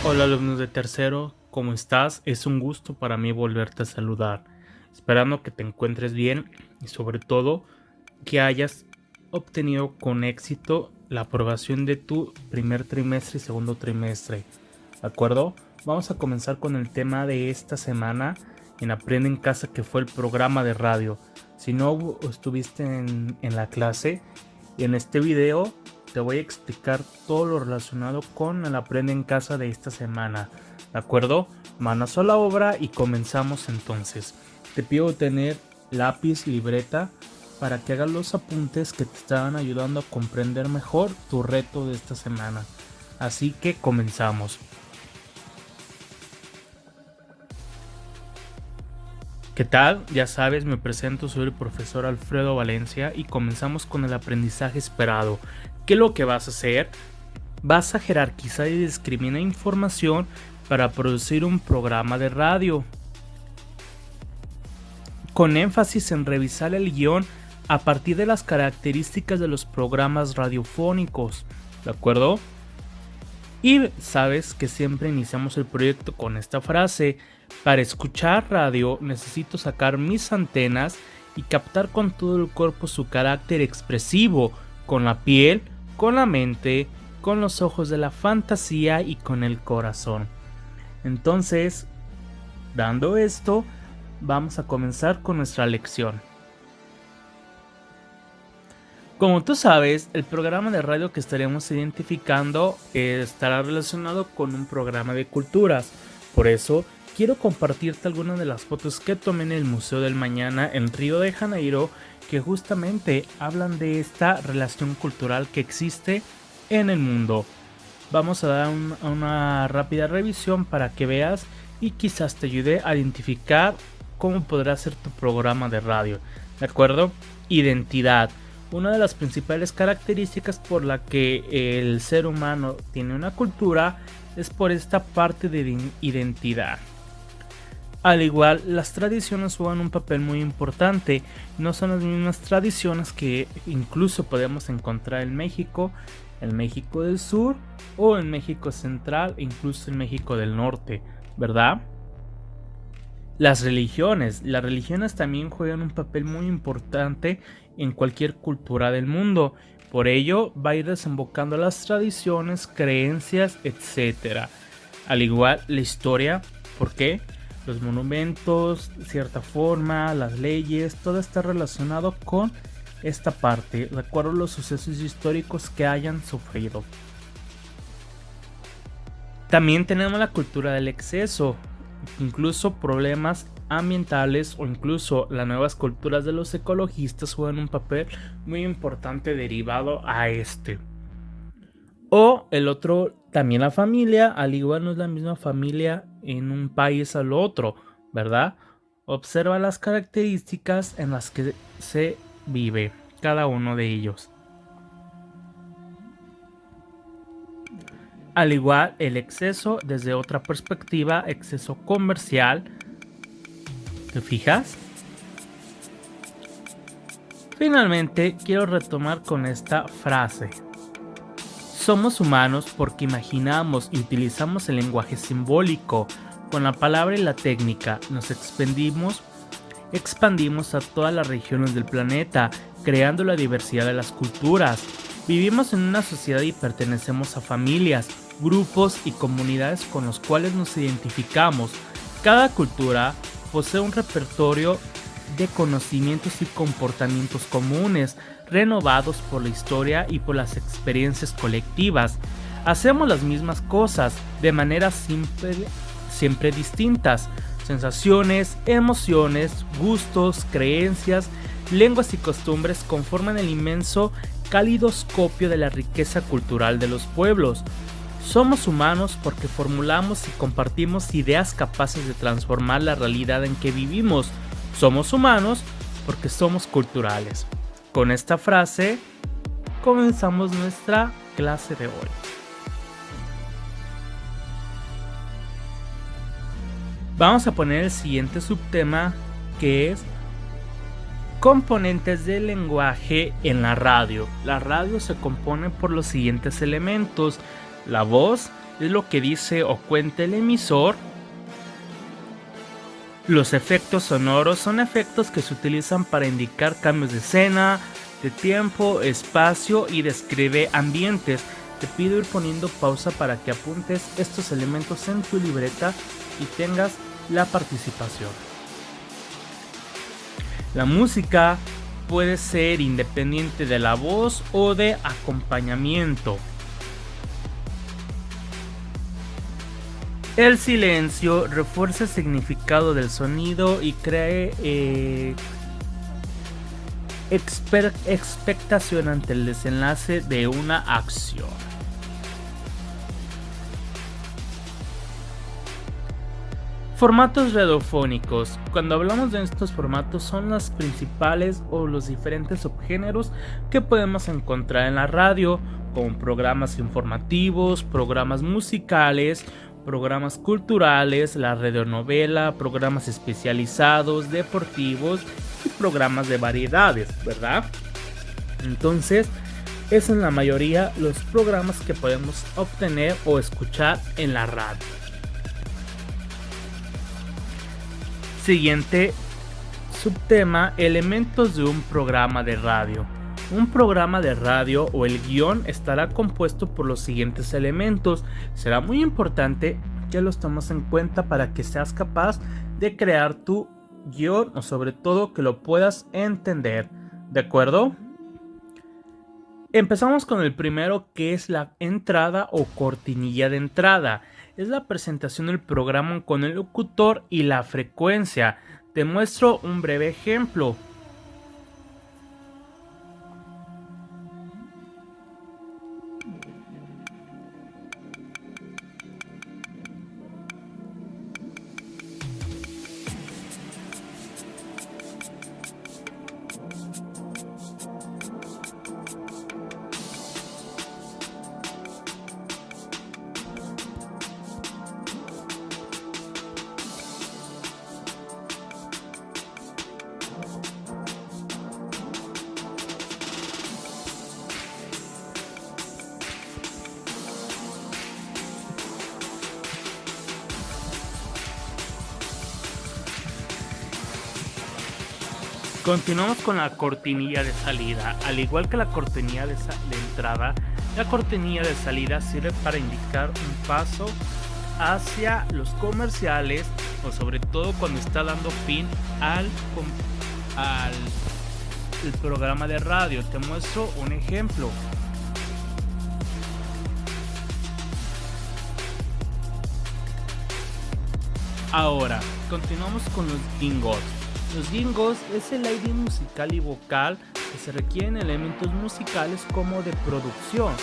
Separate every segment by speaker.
Speaker 1: Hola alumnos de tercero, ¿cómo estás? Es un gusto para mí volverte a saludar, esperando que te encuentres bien y sobre todo que hayas obtenido con éxito la aprobación de tu primer trimestre y segundo trimestre, ¿de acuerdo? Vamos a comenzar con el tema de esta semana en Aprende en Casa, que fue el programa de radio. Si no estuviste en la clase, en este video te voy a explicar todo lo relacionado con el Aprende en Casa de esta semana, ¿de acuerdo? Manos a la obra y comenzamos entonces. Te pido tener lápiz, libreta, para que hagas los apuntes que te estarán ayudando a comprender mejor tu reto de esta semana. Así que comenzamos. ¿Qué tal? Ya sabes, me presento, soy el profesor Alfredo Valencia y comenzamos con el aprendizaje esperado. ¿Qué es lo que vas a hacer? Vas a jerarquizar y discriminar información para producir un programa de radio, con énfasis en revisar el guión a partir de las características de los programas radiofónicos, ¿de acuerdo? Y sabes que siempre iniciamos el proyecto con esta frase: para escuchar radio necesito sacar mis antenas y captar con todo el cuerpo su carácter expresivo, con la piel, con la mente, con los ojos de la fantasía y con el corazón. Entonces, dando esto, vamos a comenzar con nuestra lección. Como tú sabes, el programa de radio que estaremos identificando estará relacionado con un programa de culturas. Por eso, quiero compartirte algunas de las fotos que tomé en el Museo del Mañana en Río de Janeiro, que justamente hablan de esta relación cultural que existe en el mundo. Vamos a dar una rápida revisión para que veas y quizás te ayude a identificar cómo podrá ser tu programa de radio. ¿De acuerdo? Identidad. Una de las principales características por la que el ser humano tiene una cultura es por esta parte de identidad. Al igual, las tradiciones juegan un papel muy importante. No son las mismas tradiciones que incluso podemos encontrar en México del Sur o en México Central e incluso en México del Norte, ¿verdad? Las religiones también juegan un papel muy importante en cualquier cultura del mundo. Por ello va a ir desembocando las tradiciones, creencias, etc. Al igual la historia, ¿por qué? Los monumentos, de cierta forma, las leyes, todo está relacionado con esta parte, de acuerdo a los sucesos históricos que hayan sufrido. También tenemos la cultura del exceso, incluso problemas ambientales o incluso las nuevas culturas de los ecologistas juegan un papel muy importante derivado a este. O el otro, también la familia, al igual no es la misma familia en un país al otro, ¿verdad? Observa las características en las que se vive cada uno de ellos. Al igual el exceso desde otra perspectiva, exceso comercial. ¿Te fijas? Finalmente, quiero retomar con esta frase. Somos humanos porque imaginamos y utilizamos el lenguaje simbólico. Con la palabra y la técnica nos expandimos a todas las regiones del planeta, creando la diversidad de las culturas. Vivimos en una sociedad y pertenecemos a familias, grupos y comunidades con los cuales nos identificamos. Cada cultura posee un repertorio de conocimientos y comportamientos comunes, renovados por la historia y por las experiencias colectivas. Hacemos las mismas cosas de maneras siempre distintas. Sensaciones, emociones, gustos, creencias, lenguas y costumbres conforman el inmenso calidoscopio de la riqueza cultural de los pueblos. Somos humanos porque formulamos y compartimos ideas capaces de transformar la realidad en que vivimos. Somos humanos porque somos culturales. Con esta frase comenzamos nuestra clase de hoy. Vamos a poner el siguiente subtema, que es componentes del lenguaje en la radio. La radio se compone por los siguientes elementos: la voz, es lo que dice o cuenta el emisor. Los efectos sonoros son efectos que se utilizan para indicar cambios de escena, de tiempo, espacio y describe ambientes. Te pido ir poniendo pausa para que apuntes estos elementos en tu libreta y tengas la participación. La música puede ser independiente de la voz o de acompañamiento. El silencio refuerza el significado del sonido y crea expectación ante el desenlace de una acción. Formatos radiofónicos. Cuando hablamos de estos formatos son las principales o los diferentes subgéneros que podemos encontrar en la radio, como programas informativos, programas musicales, programas culturales, la radionovela, programas especializados, deportivos y programas de variedades, ¿verdad? Entonces, esos son la mayoría los programas que podemos obtener o escuchar en la radio. Siguiente subtema: elementos de un programa de radio. Un programa de radio o el guión estará compuesto por los siguientes elementos. Será muy importante que los tomes en cuenta para que seas capaz de crear tu guión o sobre todo que lo puedas entender. ¿De acuerdo? Empezamos con el primero, que es la entrada o cortinilla de entrada. Es la presentación del programa con el locutor y la frecuencia. Te muestro un breve ejemplo. Continuamos con la cortinilla de salida. Al igual que la cortinilla de entrada, la cortinilla de salida sirve para indicar un paso hacia los comerciales o sobre todo cuando está dando fin al el programa de radio. Te muestro un ejemplo. Ahora, continuamos con los jingles. Los jingles es el aire musical y vocal que se requieren elementos musicales como de producción,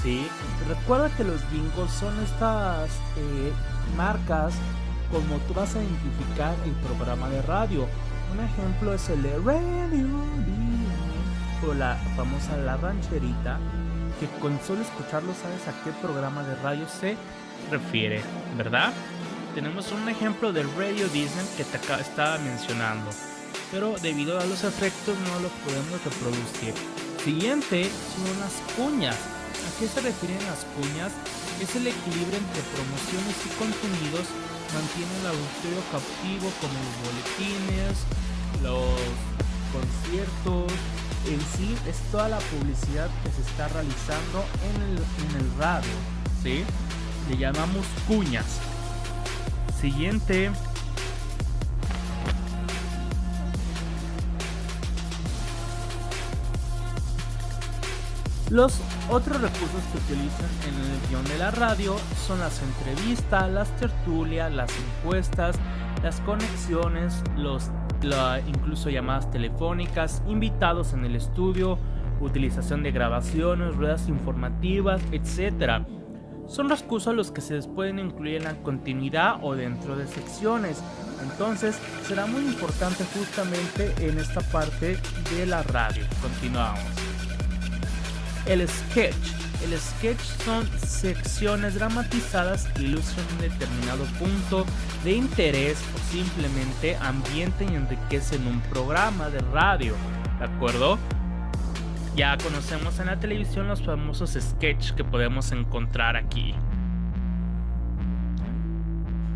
Speaker 1: ¿sí? Recuerda que los jingles son estas marcas como tú vas a identificar el programa de radio. Un ejemplo es el de Radio o la famosa La Rancherita, que con solo escucharlo sabes a qué programa de radio se refiere, ¿verdad? Tenemos un ejemplo del Radio Disney que te estaba mencionando, pero debido a los efectos no lo podemos reproducir. Siguiente son las cuñas. ¿A qué se refieren las cuñas? Es el equilibrio entre promociones y contenidos, mantiene el auditorio cautivo como los boletines, los conciertos. En sí es toda la publicidad que se está realizando en el radio, ¿sí? Le llamamos cuñas. Siguiente. Los otros recursos que utilizan en el guión de la radio son las entrevistas, las tertulias, las encuestas, las conexiones, incluso llamadas telefónicas, invitados en el estudio, utilización de grabaciones, ruedas informativas, etc. Son recursos los que se pueden incluir en la continuidad o dentro de secciones. Entonces será muy importante justamente en esta parte de la radio. Continuamos. El sketch. El sketch son secciones dramatizadas que ilustran un determinado punto de interés o simplemente ambientan y enriquecen un programa de radio. ¿De acuerdo? Ya conocemos en la televisión los famosos sketches que podemos encontrar aquí.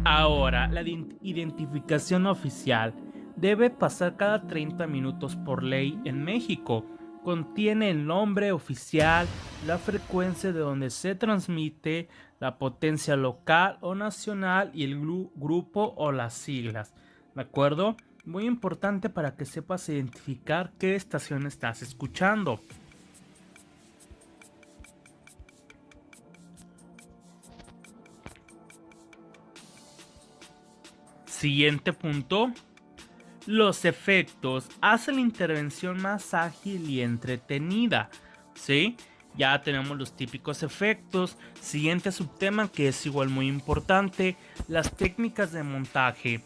Speaker 1: Ahora, la identificación oficial debe pasar cada 30 minutos por ley en México. Contiene el nombre oficial, la frecuencia de donde se transmite, la potencia local o nacional y el grupo o las siglas. ¿De acuerdo? Muy importante para que sepas identificar qué estación estás escuchando. Siguiente punto. Los efectos hacen la intervención más ágil y entretenida, ¿sí? Ya tenemos los típicos efectos. Siguiente subtema que es igual muy importante, las técnicas de montaje.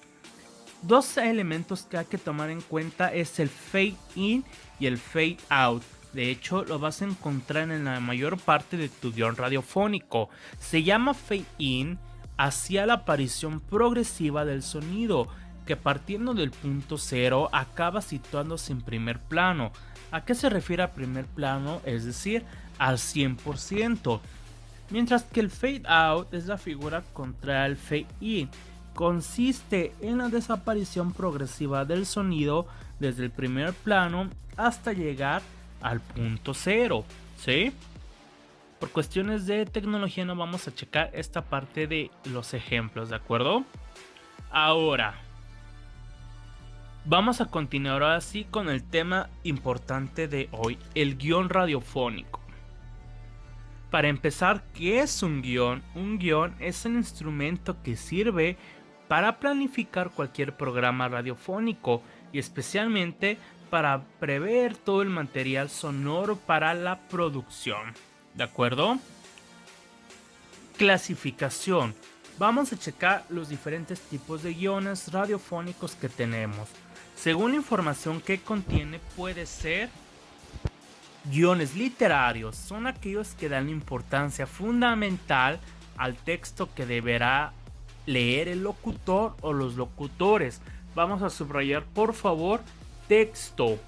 Speaker 1: Dos elementos que hay que tomar en cuenta es el fade in y el fade out. De hecho, lo vas a encontrar en la mayor parte de tu guión radiofónico. Se llama fade in hacia la aparición progresiva del sonido, que partiendo del punto cero acaba situándose en primer plano. ¿A qué se refiere a primer plano? Es decir, al 100%. Mientras que el fade out es la figura contra el fade in. Consiste en la desaparición progresiva del sonido desde el primer plano hasta llegar al punto cero, ¿sí? Por cuestiones de tecnología no vamos a checar esta parte de los ejemplos, ¿de acuerdo? Ahora, vamos a continuar así con el tema importante de hoy, el guión radiofónico. Para empezar, ¿qué es un guión? Un guión es un instrumento que sirve para planificar cualquier programa radiofónico y especialmente para prever todo el material sonoro para la producción. ¿De acuerdo? Clasificación. Vamos a checar los diferentes tipos de guiones radiofónicos que tenemos. Según la información que contiene, puede ser guiones literarios. Son aquellos que dan importancia fundamental al texto que deberá leer el locutor o los locutores. Vamos a subrayar, por favor, texto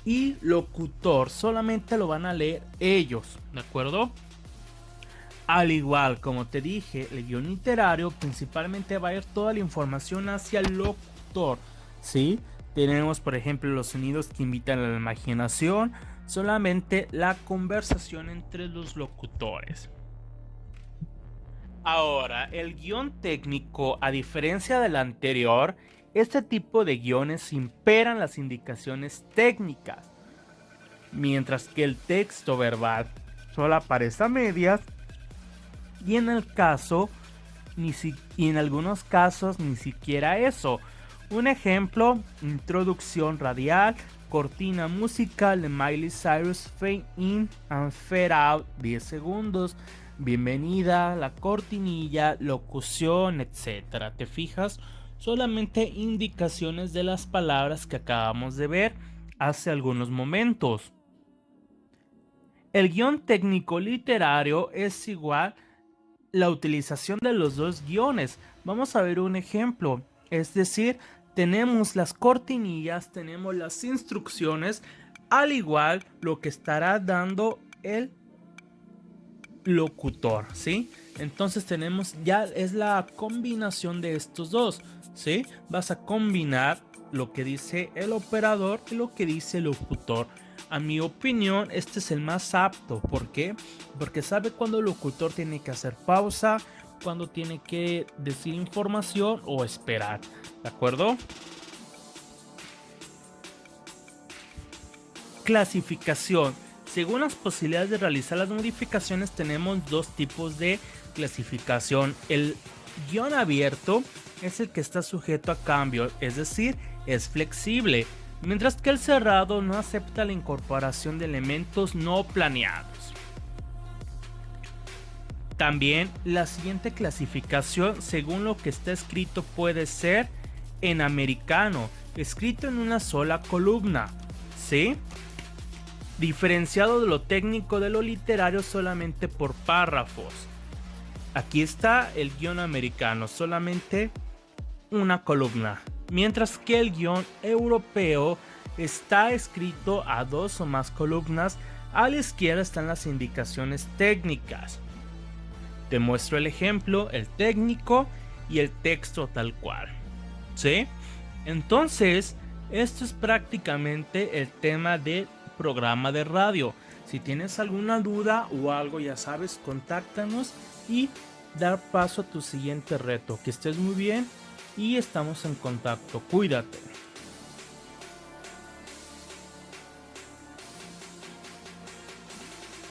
Speaker 1: y locutor. Solamente lo van a leer ellos, ¿de acuerdo? Al igual, como te dije, el guión literario principalmente va a ir toda la información hacia el locutor, ¿sí? Tenemos, por ejemplo, los sonidos que invitan a la imaginación, solamente la conversación entre los locutores. Ahora, el guión técnico, a diferencia del anterior, este tipo de guiones imperan las indicaciones técnicas, mientras que el texto verbal solo aparece a medias y en algunos casos ni siquiera eso. Un ejemplo, introducción radial, cortina musical de Miley Cyrus, fade in and fade out, 10 segundos, bienvenida, la cortinilla, locución, etc. ¿Te fijas? Solamente indicaciones de las palabras que acabamos de ver hace algunos momentos. El guión técnico literario es igual la utilización de los dos guiones. Vamos a ver un ejemplo. Es decir, tenemos las cortinillas, tenemos las instrucciones, al igual lo que estará dando el locutor, ¿sí? Entonces tenemos, ya es la combinación de estos dos, ¿sí? Vas a combinar lo que dice el operador y lo que dice el locutor. A mi opinión, este es el más apto. ¿Por qué? Porque sabe cuándo el locutor tiene que hacer pausa, cuándo tiene que decir información o esperar. ¿De acuerdo? Clasificación. Según las posibilidades de realizar las modificaciones, tenemos dos tipos de clasificación. El guión abierto es el que está sujeto a cambio, es decir, es flexible, mientras que el cerrado no acepta la incorporación de elementos no planeados. También la siguiente clasificación, según lo que está escrito, puede ser en americano, escrito en una sola columna, ¿sí? Diferenciado de lo técnico de lo literario solamente por párrafos. Aquí está el guión americano, solamente una columna, mientras que el guión europeo está escrito a dos o más columnas. A la izquierda están las indicaciones técnicas. Te muestro el ejemplo, el técnico. y el texto tal cual, ¿sí? Entonces, esto es prácticamente el tema del programa de radio. Si tienes alguna duda o algo, ya sabes, contáctanos y dar paso a tu siguiente reto. Que estés muy bien y estamos en contacto. Cuídate.